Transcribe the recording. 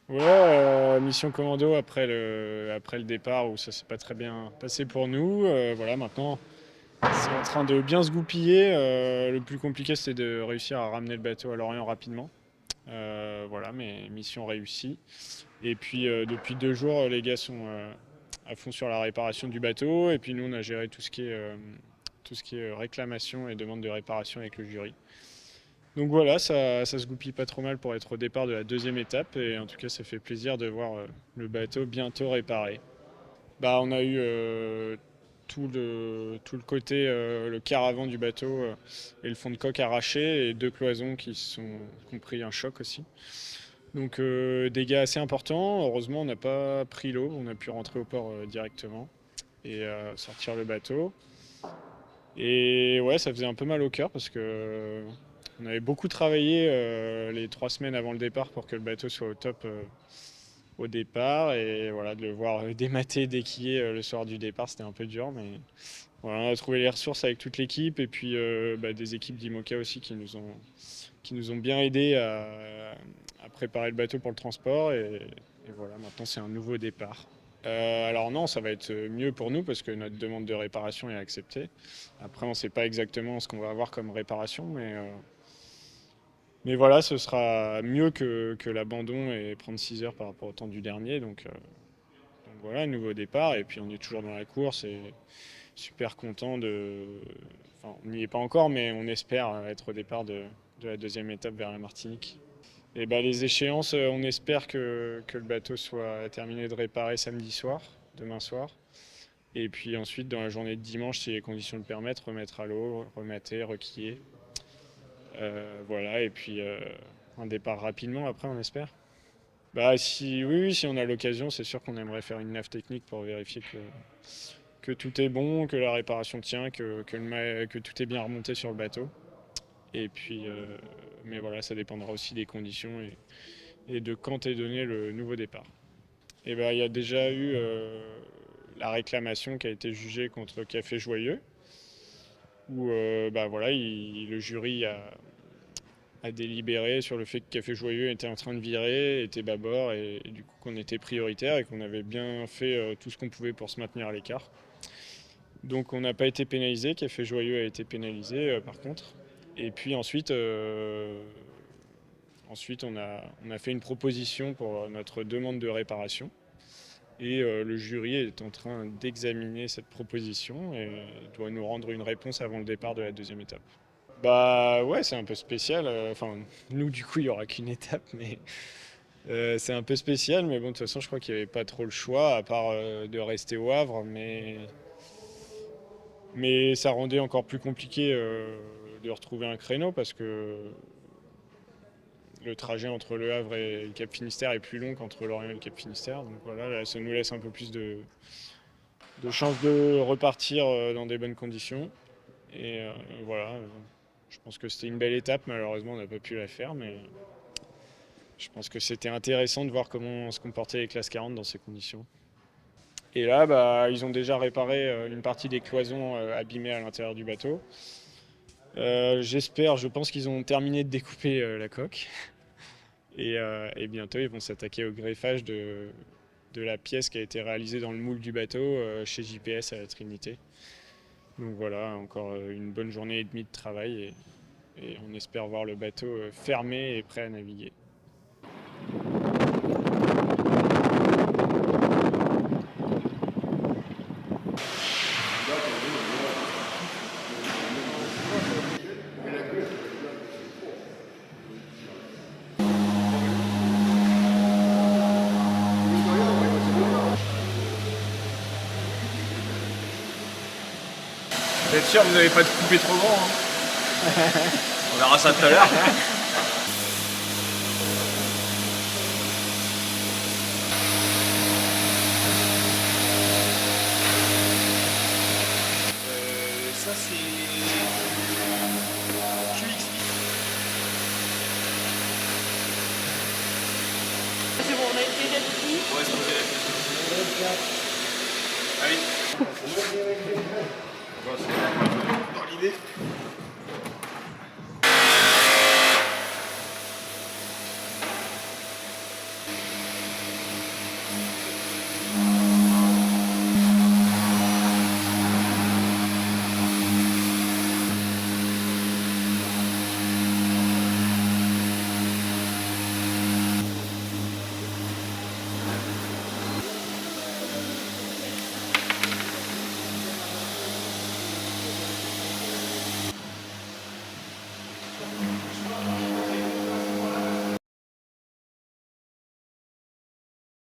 Ouais, mission commando après le départ où ça s'est pas très bien passé pour nous. Voilà, maintenant, c'est en train de bien se goupiller. Le plus compliqué, c'était de réussir à ramener le bateau à Lorient rapidement. Voilà, mais mission réussie. Et puis, depuis 2 jours, les gars sont à fond sur la réparation du bateau. Et puis, nous, on a géré tout ce qui est réclamation et demande de réparation avec le jury. Donc voilà, ça se goupille pas trop mal pour être au départ de la deuxième étape. Et en tout cas, ça fait plaisir de voir le bateau bientôt réparé. Bah, on a eu tout le côté, le caravan du bateau et le fond de coque arraché et deux cloisons qui ont pris un choc aussi. Donc dégâts assez importants. Heureusement, on n'a pas pris l'eau. On a pu rentrer au port directement et sortir le bateau. Et ouais, ça faisait un peu mal au cœur parce que on avait beaucoup travaillé les 3 semaines avant le départ pour que le bateau soit au top au départ. Et voilà, de le voir démater, déquiller le soir du départ, c'était un peu dur. Mais voilà, on a trouvé les ressources avec toute l'équipe et puis des équipes d'IMOCA aussi qui nous ont bien aidés à préparer le bateau pour le transport. Et voilà, maintenant c'est un nouveau départ. Alors non, ça va être mieux pour nous parce que notre demande de réparation est acceptée. Après, on ne sait pas exactement ce qu'on va avoir comme réparation, mais voilà, ce sera mieux que l'abandon et prendre 6 heures par rapport au temps du dernier. Donc voilà, nouveau départ. Et puis on est toujours dans la course et super content de. Enfin, on n'y est pas encore, mais on espère être au départ de la deuxième étape vers la Martinique. Et bah, les échéances, on espère que le bateau soit terminé de réparer samedi soir, demain soir. Et puis ensuite, dans la journée de dimanche, si les conditions le permettent, remettre à l'eau, remater, requiller. Voilà, et puis un départ rapidement après, on espère. Bah, oui, si on a l'occasion, c'est sûr qu'on aimerait faire une nave technique pour vérifier que tout est bon, que la réparation tient, que tout est bien remonté sur le bateau. Et puis, mais voilà, ça dépendra aussi des conditions et de quand est donné le nouveau départ. Et ben, il y a déjà eu la réclamation qui a été jugée contre Café Joyeux, où bah, voilà, le jury a délibéré sur le fait que Café Joyeux était en train de virer, était bâbord, et du coup qu'on était prioritaire et qu'on avait bien fait tout ce qu'on pouvait pour se maintenir à l'écart. Donc on n'a pas été pénalisé, Café Joyeux a été pénalisé par contre. Et puis ensuite on a fait une proposition pour notre demande de réparation. Et le jury est en train d'examiner cette proposition et doit nous rendre une réponse avant le départ de la deuxième étape. Bah ouais, c'est un peu spécial. Enfin, nous du coup, il n'y aura qu'une étape, mais c'est un peu spécial. Mais bon, de toute façon, je crois qu'il n'y avait pas trop le choix à part de rester au Havre. Mais ça rendait encore plus compliqué de retrouver un créneau parce que le trajet entre Le Havre et le Cap Finistère est plus long qu'entre Lorient et le Cap Finistère. Donc voilà, là, ça nous laisse un peu plus de chances de repartir dans des bonnes conditions. Et voilà, je pense que c'était une belle étape. Malheureusement, on n'a pas pu la faire, mais je pense que c'était intéressant de voir comment se comportaient les classes 40 dans ces conditions. Et là, bah, ils ont déjà réparé une partie des cloisons abîmées à l'intérieur du bateau. Je pense qu'ils ont terminé de découper la coque. Et bientôt, ils vont s'attaquer au greffage de la pièce qui a été réalisée dans le moule du bateau chez JPS à la Trinité. Donc voilà, encore une bonne journée et demie de travail et on espère voir le bateau fermé et prêt à naviguer. Vous êtes sûr que vous n'avez pas de coupé trop grand hein. On verra ça tout à l'heure. Ça c'est QX. C'est bon, on a été là-dessus. Ouais, c'est posé. Allez. Bon, c'est dans l'idée.